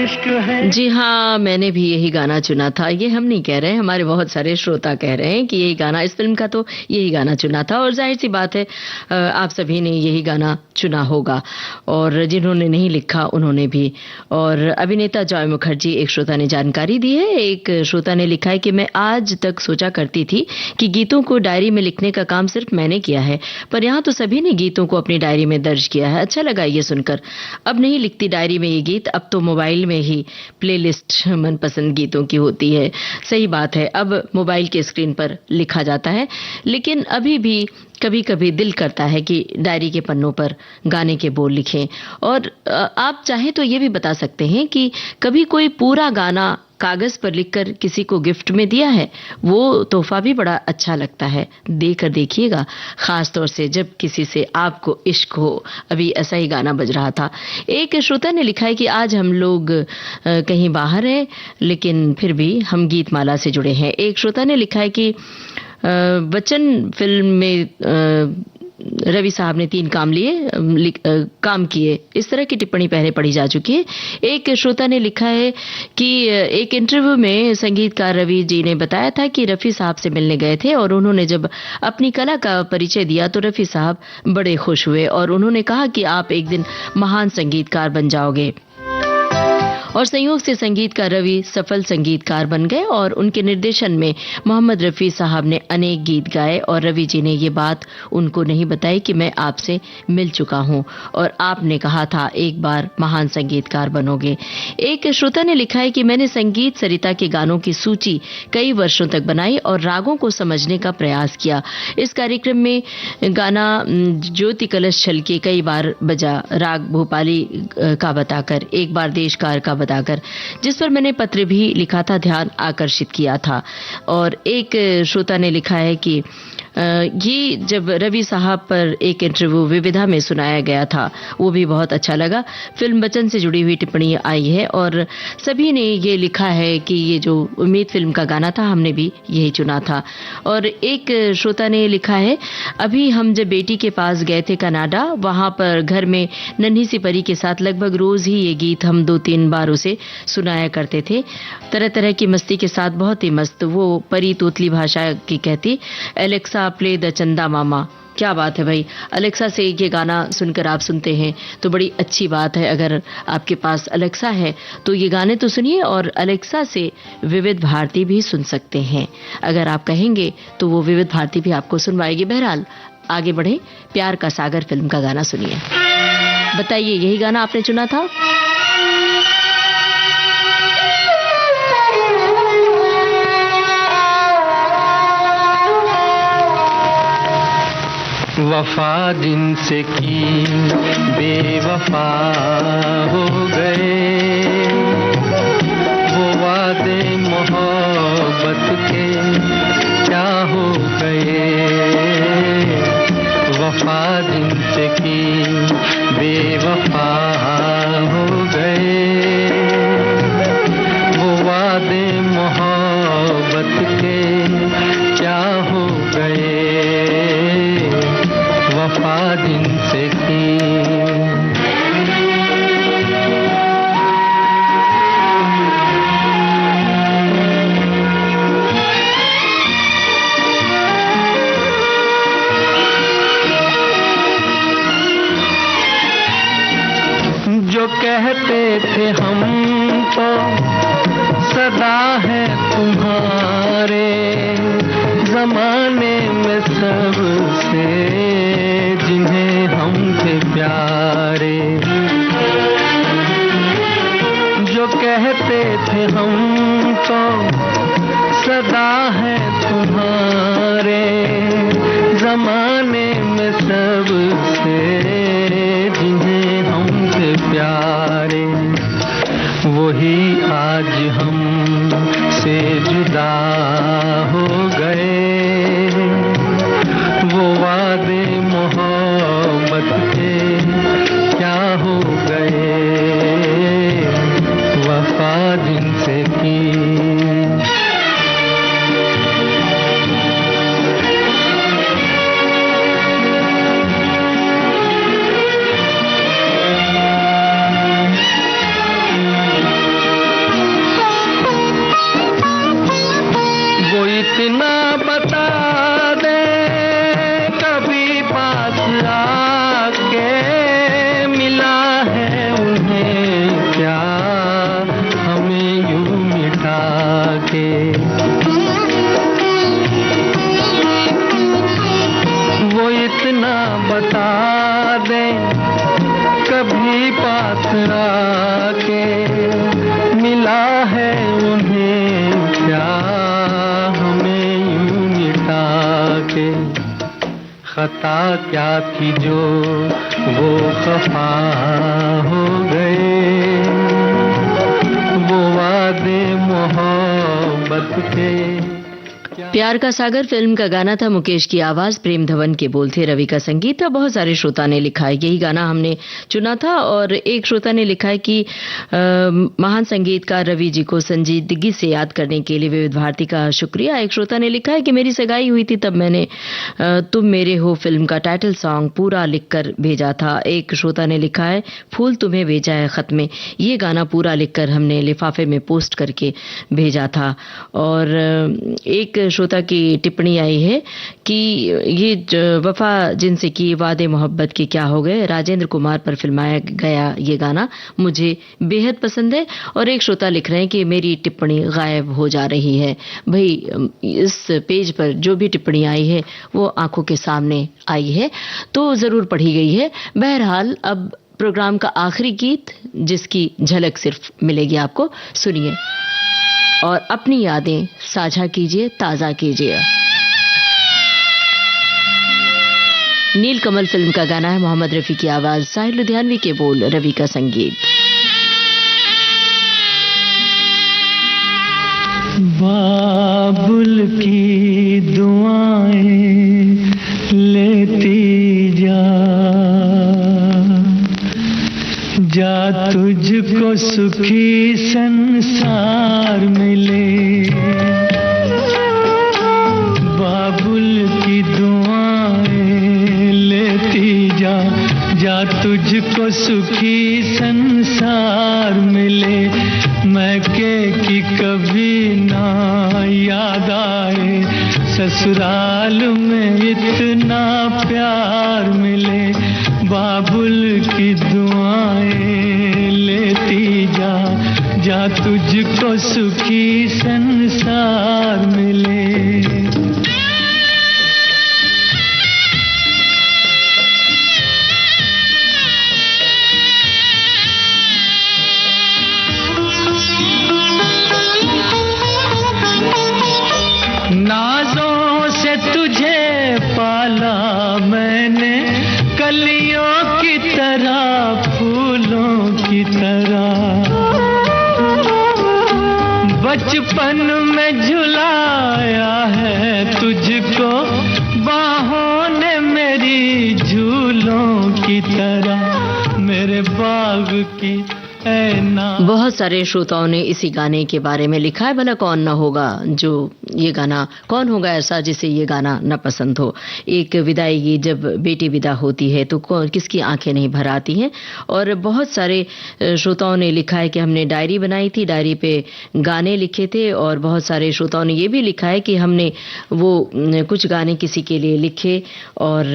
इश्क है। जी हाँ, मैंने भी यही गाना चुना था। ये हम नहीं कह रहे हैं, हमारे बहुत सारे श्रोता कह रहे हैं कि यही गाना, इस फिल्म का तो यही गाना चुना था, और जाहिर सी बात है आप सभी ने यही गाना चुना होगा, और जिन्होंने नहीं लिखा उन्होंने भी। और अभिनेता जॉय मुखर्जी, एक श्रोता ने जानकारी दी है। एक श्रोता ने लिखा है कि मैं आज तक सोचा करती थी कि गीतों को डायरी में लिखने का काम सिर्फ मैंने किया है, पर यहाँ तो सभी ने गीतों को अपनी डायरी में दर्ज किया है। अच्छा लगा ये सुनकर। अब नहीं लिखती डायरी में ये गीत, अब तो मोबाइल में ही प्लेलिस्ट मनपसंद गीतों की होती है। सही बात है, अब मोबाइल के स्क्रीन पर लिखा जाता है, लेकिन अभी भी कभी कभी दिल करता है कि डायरी के पन्नों पर गाने के बोल लिखें। और आप चाहें तो ये भी बता सकते हैं कि कभी कोई पूरा गाना कागज पर लिखकर किसी को गिफ्ट में दिया है, वो तोहफा भी बड़ा अच्छा लगता है। देकर देखिएगा, खास तौर से जब किसी से आपको इश्क हो। अभी ऐसा ही गाना बज रहा था। एक श्रोता ने लिखा है कि आज हम लोग कहीं बाहर हैं, लेकिन फिर भी हम गीतमाला से जुड़े हैं। एक श्रोता ने लिखा है कि बच्चन फिल्म में रवि साहब ने 3 काम किए, इस तरह की टिप्पणी पहले पढ़ी जा चुकी है। एक श्रोता ने लिखा है कि एक इंटरव्यू में संगीतकार रवि जी ने बताया था कि रफी साहब से मिलने गए थे, और उन्होंने जब अपनी कला का परिचय दिया तो रफी साहब बड़े खुश हुए, और उन्होंने कहा कि आप एक दिन महान संगीतकार बन जाओगे। और संयोग से संगीतकार रवि सफल संगीतकार बन गए, और उनके निर्देशन में मोहम्मद रफी साहब ने अनेक गीत गाए, और रवि जी ने ये बात उनको नहीं बताई कि मैं आपसे मिल चुका हूं और आपने कहा था एक बार महान संगीतकार बनोगे। एक श्रोता ने लिखा है कि मैंने संगीत सरिता के गानों की सूची कई वर्षों तक बनाई और रागों को समझने का प्रयास किया। इस कार्यक्रम में गाना ज्योति कलश छलके कई बार बजा, राग भोपाली का बताकर, एक बार देशकार का बताकर, जिस पर मैंने पत्र भी लिखा था, ध्यान आकर्षित किया था। और एक श्रोता ने लिखा है कि ये जब रवि साहब पर एक इंटरव्यू विविधा में सुनाया गया था, वो भी बहुत अच्छा लगा। फिल्म बच्चन से जुड़ी हुई टिप्पणी आई है, और सभी ने ये लिखा है कि ये जो उम्मीद फिल्म का गाना था, हमने भी यही चुना था। और एक श्रोता ने लिखा है, अभी हम जब बेटी के पास गए थे कनाडा, वहां पर घर में नन्ही सी परी के साथ लगभग रोज ही ये गीत हम 2-3 बार उसे सुनाया करते थे। तरह तरह की मस्ती के साथ, बहुत ही मस्त। वो परी तोतली भाषा की कहती, एलेक्सा प्ले द चंदा मामा। क्या बात है भाई, अलेक्सा से ये गाना सुनकर आप सुनते हैं तो बड़ी अच्छी बात है। अगर आपके पास अलेक्सा है तो ये गाने तो सुनिए, और अलेक्सा से विविध भारती भी सुन सकते हैं। अगर आप कहेंगे तो वो विविध भारती भी आपको सुनवाएगी। बहरहाल आगे बढ़े, प्यार का सागर फिल्म का गाना सुनिए। बताइए, यही गाना आपने चुना था? वफा जिनसे की बेवफा हो गए, वो वादे मोहब्बत के क्या हो गए। वफा जिनसे की बेवफा हो गए, वो वादे मोहब्बत के क्या हो गए। वफा जिनसे की जो कहते थे हम तो सदा है तुम्हारे, जमाने में सबसे जिन्हें हम थे प्यारे। जो कहते थे हम तो सदा है तुम्हारे, जमाने में सबसे जुदा हो गए, वो वादे मोहब्बत के क्या हो गए, वफा जिनसे की। इतना बता दे कभी पास आके, मिला है उन्हें क्या हमें यूं मिटा के। वो इतना बता दे कभी पास आके, मिला है उन्हें क्या खता क्या थी जो वो खफा हो गए, वो वादे मोहब्बत के। प्यार का सागर फिल्म का गाना था, मुकेश की आवाज, प्रेम धवन के बोल थे, रवि का संगीत था। बहुत सारे श्रोता ने लिखा है, यही गाना हमने चुना था। और एक श्रोता ने लिखा है कि महान संगीतकार रवि जी को संजीत दिग्गी से याद करने के लिए विविध भारती का शुक्रिया। एक श्रोता ने लिखा है कि मेरी सगाई हुई थी तब मैंने तुम मेरे हो फिल्म का टाइटल सॉन्ग पूरा लिखकर भेजा था। एक श्रोता ने लिखा है फूल तुम्हें भेजा है खत में, ये गाना पूरा लिखकर हमने लिफाफे में पोस्ट करके भेजा था। और एक श्रोता की टिप्पणी आई है कि ये वफा जिनसे की वादे मोहब्बत के क्या हो गए, राजेंद्र कुमार पर फिल्माया गया ये गाना मुझे बेहद पसंद है। और एक श्रोता लिख रहे हैं कि मेरी टिप्पणी गायब हो जा रही है। भाई इस पेज पर जो भी टिप्पणी आई है वो आंखों के सामने आई है तो जरूर पढ़ी गई है। बहरहाल अब प्रोग्राम का आखिरी गीत जिसकी झलक सिर्फ मिलेगी आपको, सुनिए और अपनी यादें साझा कीजिए, ताजा कीजिए। नीलकमल फिल्म का गाना है, मोहम्मद रफी की आवाज, साहिर लुधियानवी के बोल, रवि का संगीत। बाबुल की दुआएं लेती जा, जा तुझको सुखी संसार मिले। बाबुल की दुआएं लेती जा, जा तुझको सुखी संसार मिले। मैके की कभी ना याद आए, ससुराल में इतना प्यार मिले। बाबुल की दुआएं लेती जा, जा तुझको सुखी संसार मिले। नाज़ों से तुझे पाला मैंने, कलियों की तरह फूलों की तरह। बचपन में झुलाया है तुझको बाहों ने मेरी, झूलों की तरह मेरे बाग की। बहुत सारे श्रोताओं ने इसी गाने के बारे में लिखा है। भला कौन ना होगा जो ये गाना, कौन होगा ऐसा जिसे ये गाना न पसंद हो। एक विदाई गीत जब बेटी विदा होती है तो किसकी आंखें नहीं भर आती हैं। और बहुत सारे श्रोताओं ने लिखा है कि हमने डायरी बनाई थी, डायरी पे गाने लिखे थे। और बहुत सारे श्रोताओं ने ये भी लिखा है कि हमने वो कुछ गाने किसी के लिए लिखे और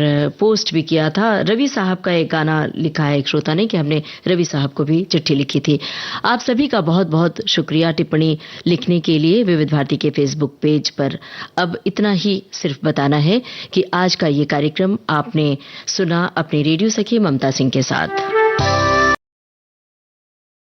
पोस्ट भी किया था। रवि साहब का एक गाना लिखा है एक श्रोता ने कि हमने रवि साहब को भी चिट्ठी लिखी थी। आप सभी का बहुत बहुत शुक्रिया टिप्पणी लिखने के लिए विविध भारती के फेसबुक पेज पर। अब इतना ही सिर्फ बताना है कि आज का ये कार्यक्रम आपने सुना अपनी रेडियो सखी ममता सिंह के साथ।